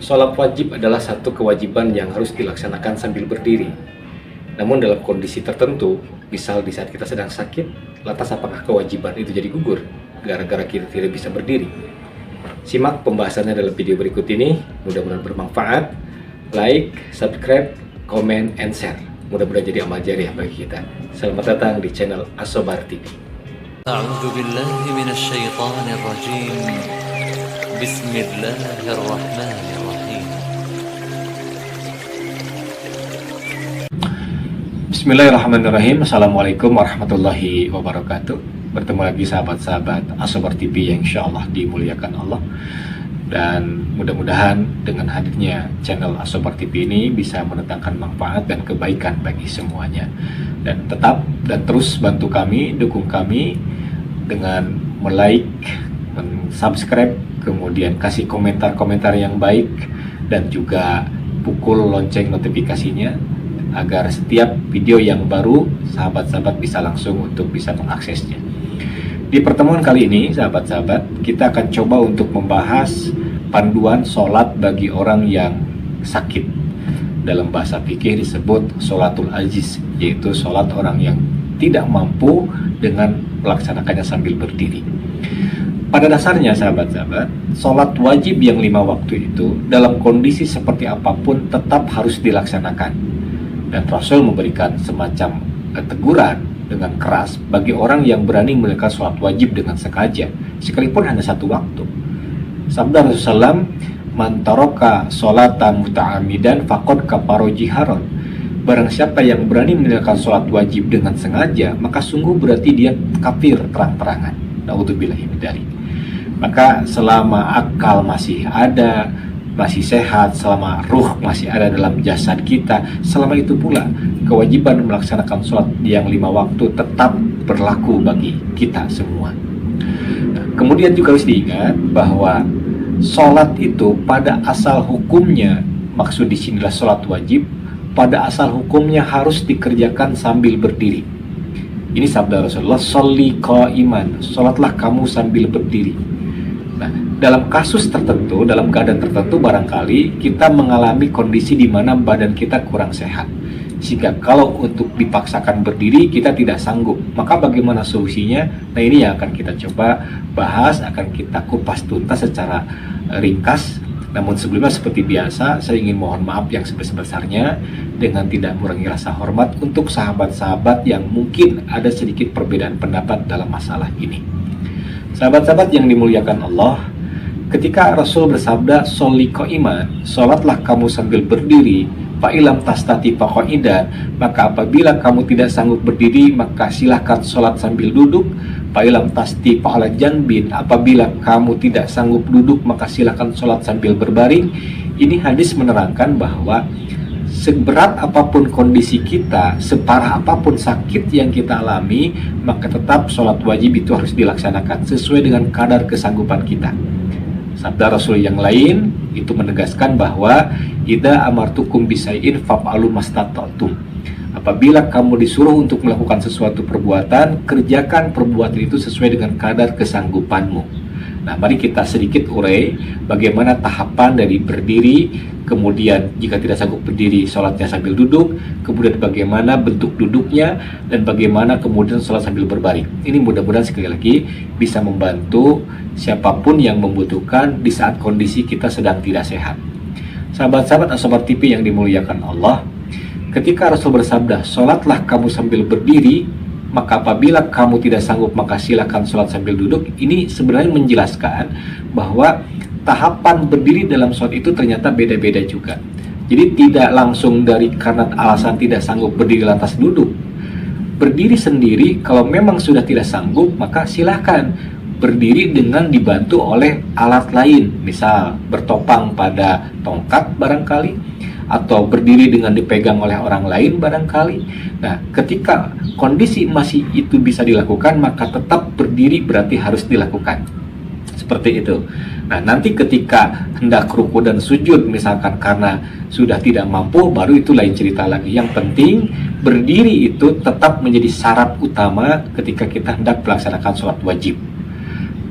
Sholat wajib adalah satu kewajiban yang harus dilaksanakan sambil berdiri. Namun dalam kondisi tertentu, misal di saat kita sedang sakit, lantas apakah kewajiban itu jadi gugur gara-gara kita tidak bisa berdiri? Simak pembahasannya dalam video berikut ini, mudah-mudahan bermanfaat. Like, subscribe, comment, and share. Mudah-mudahan jadi amal jariah bagi kita. Selamat datang di channel Asobar TV. A'udzu billahi minasyaitonir rajim. Bismillahirrahmanirrahim. Bismillahirrahmanirrahim. Assalamualaikum warahmatullahi wabarakatuh. Bertemu lagi sahabat-sahabat Asobar TV yang insya Allah dimuliakan Allah. Dan mudah-mudahan dengan hadirnya channel Asobar TV ini bisa mendatangkan manfaat dan kebaikan bagi semuanya. Dan tetap dan terus bantu kami, dukung kami dengan like, subscribe, kemudian kasih komentar-komentar yang baik, dan juga pukul lonceng notifikasinya agar setiap video yang baru sahabat-sahabat bisa langsung untuk bisa mengaksesnya. Di pertemuan kali ini sahabat-sahabat, kita akan coba untuk membahas panduan sholat bagi orang yang sakit. Dalam bahasa fikih disebut sholatul ajiz, yaitu sholat orang yang tidak mampu dengan melaksanakannya sambil berdiri. Pada dasarnya sahabat-sahabat, sholat wajib yang 5 waktu itu dalam kondisi seperti apapun tetap harus dilaksanakan. Dan Rasul memberikan semacam teguran dengan keras bagi orang yang berani menegakkan sholat wajib dengan sengaja, sekalipun hanya 1 waktu. Sabda Rasulullah, "Man taraka sholatan muta'amidan faqad kafara jiharon." Barang siapa yang berani menegakkan sholat wajib dengan sengaja, maka sungguh berarti dia kafir terang-terangan. Na'udzubillahi min dzalik. Maka selama akal masih ada, masih sehat, selama ruh masih ada dalam jasad kita, selama itu pula kewajiban melaksanakan sholat yang 5 waktu tetap berlaku bagi kita semua. Kemudian juga harus diingat bahwa sholat itu pada asal hukumnya, maksud di sinilah sholat wajib, pada asal hukumnya harus dikerjakan sambil berdiri. Ini sabda Rasulullah, "Sholli qa'iman," sholatlah kamu sambil berdiri. Nah, dalam kasus tertentu, dalam keadaan tertentu barangkali kita mengalami kondisi di mana badan kita kurang sehat, sehingga kalau untuk dipaksakan berdiri kita tidak sanggup. Maka bagaimana solusinya? Nah, ini yang akan kita coba bahas, akan kita kupas tuntas secara ringkas. Namun sebelumnya seperti biasa, saya ingin mohon maaf yang sebesar-besarnya dengan tidak mengurangi rasa hormat untuk sahabat-sahabat yang mungkin ada sedikit perbedaan pendapat dalam masalah ini. Sahabat-sahabat yang dimuliakan Allah, ketika Rasul bersabda "Sholli qa'iman," sholatlah kamu sambil berdiri, fa'ilam tastati faqa'idan, maka apabila kamu tidak sanggup berdiri maka silahkan sholat sambil duduk, fa'ilam tasti fa'ala janbin, apabila kamu tidak sanggup duduk maka silahkan sholat sambil berbaring. Ini hadis menerangkan bahwa seberat apapun kondisi kita, separah apapun sakit yang kita alami, maka tetap sholat wajib itu harus dilaksanakan sesuai dengan kadar kesanggupan kita. Sabda Rasul yang lain itu menegaskan bahwa idza amartukum bisai'in faf'alu mastata'tum. Apabila kamu disuruh untuk melakukan sesuatu perbuatan, kerjakan perbuatan itu sesuai dengan kadar kesanggupanmu. Nah, mari kita sedikit urai bagaimana tahapan dari berdiri, kemudian jika tidak sanggup berdiri, sholatnya sambil duduk, kemudian bagaimana bentuk duduknya, dan bagaimana kemudian sholat sambil berbaring. Ini mudah-mudahan sekali lagi bisa membantu siapapun yang membutuhkan di saat kondisi kita sedang tidak sehat. Sahabat-sahabat Asobar TV yang dimuliakan Allah, ketika Rasul bersabda, "Sholatlah kamu sambil berdiri," maka apabila kamu tidak sanggup maka silakan sholat sambil duduk. Ini sebenarnya menjelaskan bahwa tahapan berdiri dalam sholat itu ternyata beda-beda juga. Jadi tidak langsung dari karena alasan tidak sanggup berdiri lantas duduk. Berdiri sendiri kalau memang sudah tidak sanggup maka silahkan berdiri dengan dibantu oleh alat lain, misal bertopang pada tongkat barangkali, atau berdiri dengan dipegang oleh orang lain barangkali. Nah, ketika kondisi masih itu bisa dilakukan, maka tetap berdiri berarti harus dilakukan. Seperti itu. Nah, nanti ketika hendak ruku dan sujud misalkan karena sudah tidak mampu, baru itu lain cerita lagi. Yang penting berdiri itu tetap menjadi syarat utama ketika kita hendak melaksanakan sholat wajib.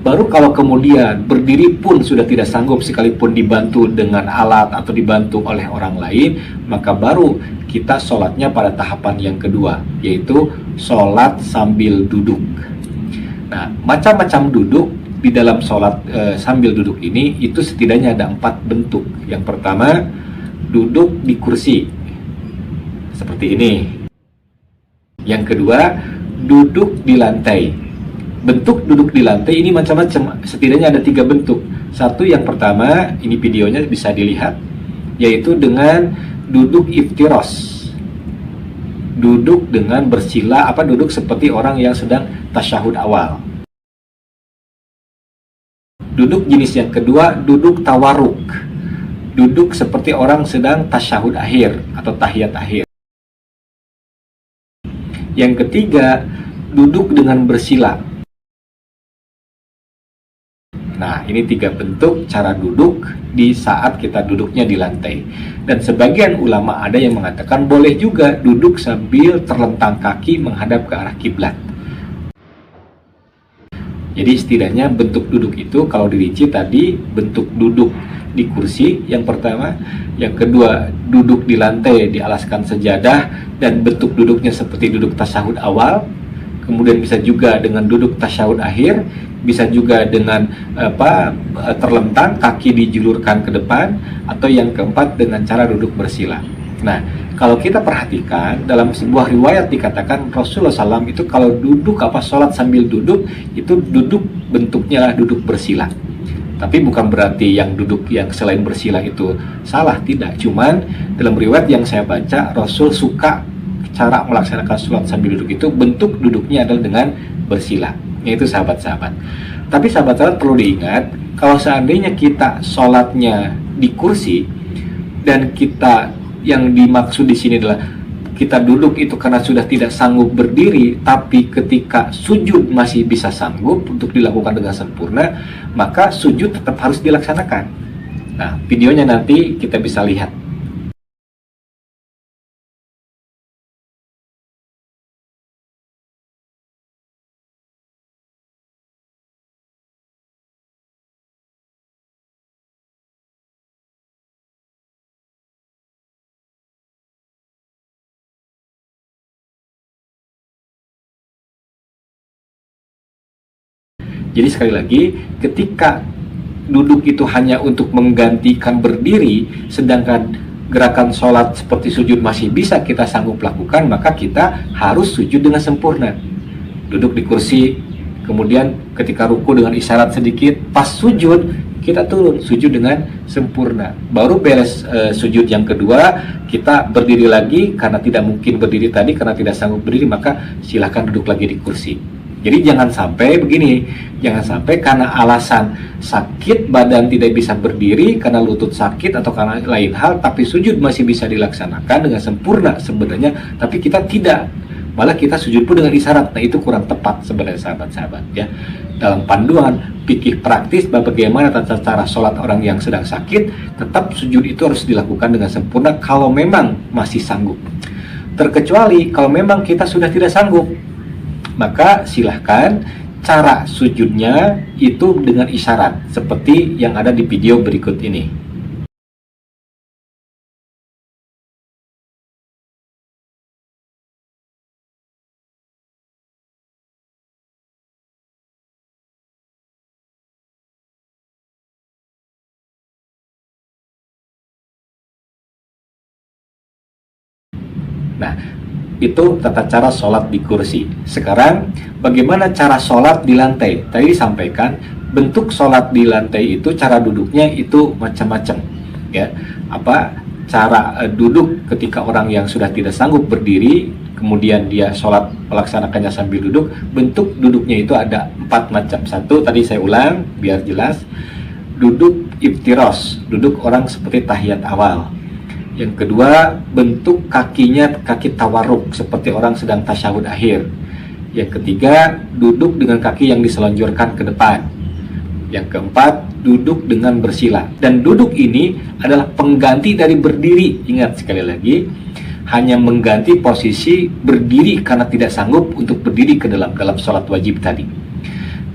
Baru kalau kemudian berdiri pun sudah tidak sanggup sekalipun dibantu dengan alat atau dibantu oleh orang lain, maka baru kita sholatnya pada tahapan yang kedua, yaitu sholat sambil duduk. Nah, macam-macam duduk di dalam sholat sambil duduk ini itu setidaknya ada 4 bentuk. Yang pertama, duduk di kursi seperti ini. Yang kedua, duduk di lantai. Bentuk duduk di lantai ini macam-macam, setidaknya ada 3 bentuk. Satu, yang pertama, ini videonya bisa dilihat, yaitu dengan duduk iftiros, duduk dengan bersila, duduk seperti orang yang sedang tasyahud awal. Duduk jenis yang kedua, duduk tawaruk, duduk seperti orang sedang tasyahud akhir atau tahiyat akhir. Yang ketiga, duduk dengan bersila. Nah, ini 3 bentuk cara duduk di saat kita duduknya di lantai. Dan sebagian ulama ada yang mengatakan boleh juga duduk sambil terlentang kaki menghadap ke arah kiblat. Jadi setidaknya bentuk duduk itu kalau dirinci tadi, bentuk duduk di kursi yang pertama, yang kedua duduk di lantai dialaskan sejadah dan bentuk duduknya seperti duduk tasyahud awal, kemudian bisa juga dengan duduk tasyahud akhir, bisa juga dengan terlentang kaki dijulurkan ke depan, atau yang keempat dengan cara duduk bersila. Nah, kalau kita perhatikan dalam sebuah riwayat dikatakan Rasulullah SAW itu kalau duduk sholat sambil duduk itu duduk bentuknya duduk bersila. Tapi bukan berarti yang duduk yang selain bersila itu salah, tidak. Cuman dalam riwayat yang saya baca, Rasul suka cara melaksanakan sholat sambil duduk itu bentuk duduknya adalah dengan bersila, yaitu sahabat-sahabat. Tapi sahabat-sahabat perlu diingat, kalau seandainya kita sholatnya di kursi dan kita yang dimaksud di sini adalah kita duduk itu karena sudah tidak sanggup berdiri, tapi ketika sujud masih bisa sanggup untuk dilakukan dengan sempurna, maka sujud tetap harus dilaksanakan. Nah, videonya nanti kita bisa lihat. Jadi sekali lagi, ketika duduk itu hanya untuk menggantikan berdiri, sedangkan gerakan sholat seperti sujud masih bisa kita sanggup lakukan, maka kita harus sujud dengan sempurna. Duduk di kursi, kemudian ketika ruku dengan isyarat sedikit, pas sujud, kita turun, sujud dengan sempurna. Baru beres sujud yang kedua, kita berdiri lagi, karena tidak mungkin berdiri tadi, karena tidak sanggup berdiri, maka silahkan duduk lagi di kursi. Jadi jangan sampai begini, jangan sampai karena alasan sakit badan tidak bisa berdiri, karena lutut sakit atau karena lain hal, tapi sujud masih bisa dilaksanakan dengan sempurna sebenarnya, tapi kita tidak, malah kita sujud pun dengan isyarat. Nah, itu kurang tepat sebenarnya sahabat-sahabat ya. Dalam panduan fikih praktis bagaimana tata cara sholat orang yang sedang sakit, tetap sujud itu harus dilakukan dengan sempurna kalau memang masih sanggup. Terkecuali kalau memang kita sudah tidak sanggup, maka silahkan cara sujudnya itu dengan isyarat seperti yang ada di video berikut ini. Nah, itu tata cara sholat di kursi. Sekarang bagaimana cara sholat di lantai? Tadi disampaikan bentuk sholat di lantai itu cara duduknya itu macam-macam ya. Cara duduk ketika orang yang sudah tidak sanggup berdiri, kemudian dia sholat melaksanakannya sambil duduk, bentuk duduknya itu ada 4 macam. Satu, tadi saya ulang biar jelas, duduk iftiros, duduk orang seperti tahiyat awal. Yang kedua, bentuk kakinya kaki tawaruk seperti orang sedang tasyahud akhir. Yang ketiga, duduk dengan kaki yang diselonjorkan ke depan. Yang keempat, duduk dengan bersila. Dan duduk ini adalah pengganti dari berdiri. Ingat sekali lagi, hanya mengganti posisi berdiri karena tidak sanggup untuk berdiri ke dalam sholat wajib tadi.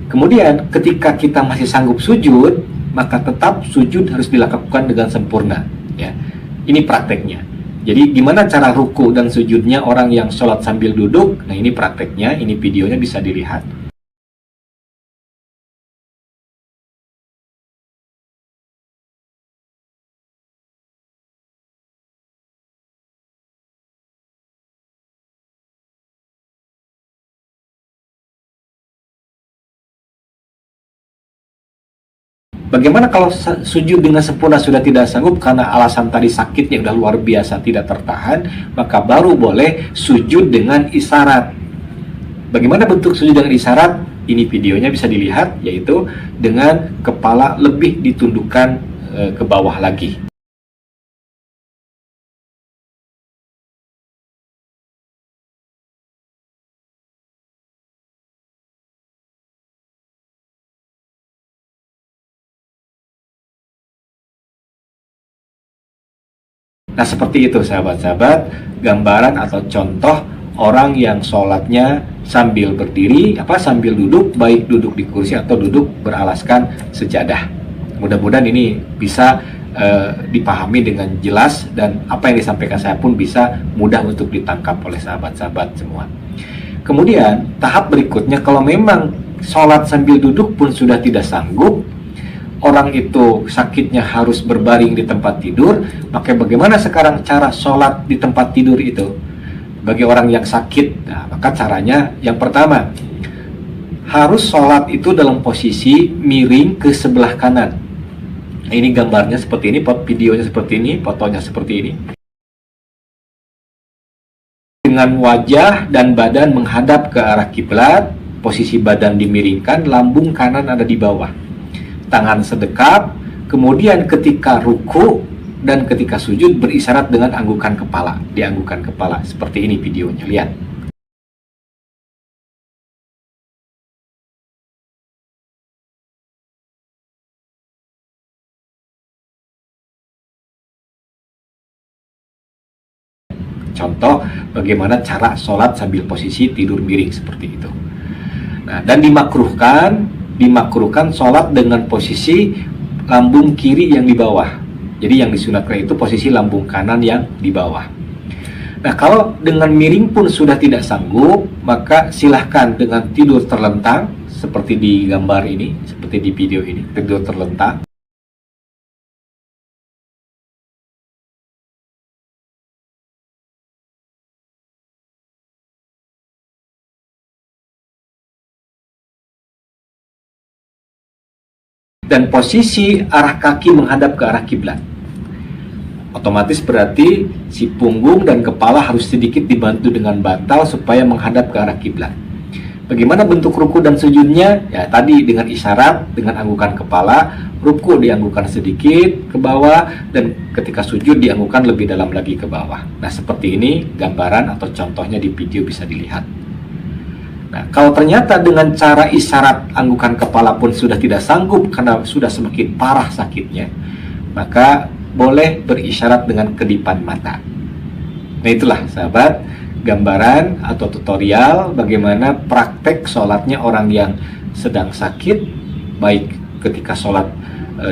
Kemudian ketika kita masih sanggup sujud, maka tetap sujud harus dilakukan dengan sempurna, ya. Ini prakteknya. Jadi gimana cara ruku dan sujudnya orang yang sholat sambil duduk? Nah, ini prakteknya, ini videonya bisa dilihat. Bagaimana kalau sujud dengan sempurna sudah tidak sanggup karena alasan tadi sakitnya udah luar biasa tidak tertahan, maka baru boleh sujud dengan isyarat. Bagaimana bentuk sujud dengan isyarat? Ini videonya bisa dilihat, yaitu dengan kepala lebih ditundukkan ke bawah lagi. Nah, seperti itu sahabat-sahabat, gambaran atau contoh orang yang sholatnya sambil berdiri, sambil duduk, baik duduk di kursi atau duduk beralaskan sejadah. Mudah-mudahan ini bisa dipahami dengan jelas, dan apa yang disampaikan saya pun bisa mudah untuk ditangkap oleh sahabat-sahabat semua. Kemudian, tahap berikutnya, kalau memang sholat sambil duduk pun sudah tidak sanggup, orang itu sakitnya harus berbaring di tempat tidur, maka bagaimana sekarang cara sholat di tempat tidur itu? Bagi orang yang sakit, nah, maka caranya yang pertama, harus sholat itu dalam posisi miring ke sebelah kanan. Nah, ini gambarnya seperti ini, videonya seperti ini, fotonya seperti ini. Dengan wajah dan badan menghadap ke arah kiblat, posisi badan dimiringkan, lambung kanan ada di bawah. Tangan sedekap, kemudian ketika ruku dan ketika sujud berisyarat dengan anggukan kepala, dianggukan kepala. Seperti ini videonya, lihat. Contoh bagaimana cara sholat sambil posisi tidur miring seperti itu. Nah, dan dimakruhkan sholat dengan posisi lambung kiri yang di bawah. Jadi yang disunatkan itu posisi lambung kanan yang di bawah. Nah, kalau dengan miring pun sudah tidak sanggup, maka silahkan dengan tidur terlentang seperti di gambar ini, seperti di video ini, tidur terlentang. Dan posisi arah kaki menghadap ke arah kiblat. Otomatis berarti si punggung dan kepala harus sedikit dibantu dengan bantal supaya menghadap ke arah kiblat. Bagaimana bentuk ruku dan sujudnya? Ya, tadi dengan isyarat, dengan anggukan kepala, ruku dianggukan sedikit ke bawah, dan ketika sujud dianggukan lebih dalam lagi ke bawah. Nah, seperti ini gambaran atau contohnya di video bisa dilihat. Nah, kalau ternyata dengan cara isyarat anggukan kepala pun sudah tidak sanggup karena sudah semakin parah sakitnya, maka boleh berisyarat dengan kedipan mata. Nah, itulah sahabat, gambaran atau tutorial bagaimana praktek sholatnya orang yang sedang sakit, baik ketika sholat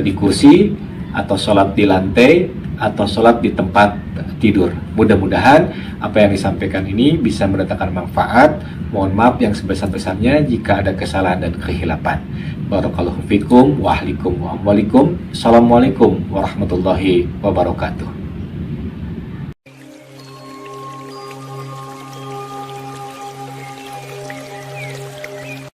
di kursi, atau sholat di lantai, atau sholat di tempat tidur. Mudah-mudahan apa yang disampaikan ini bisa mendatangkan manfaat. Mohon maaf yang sebesar-besarnya jika ada kesalahan dan kehilapan. Barakallahu fikum wa ahlikum wa amwalikum. Assalamualaikum warahmatullahi wabarakatuh.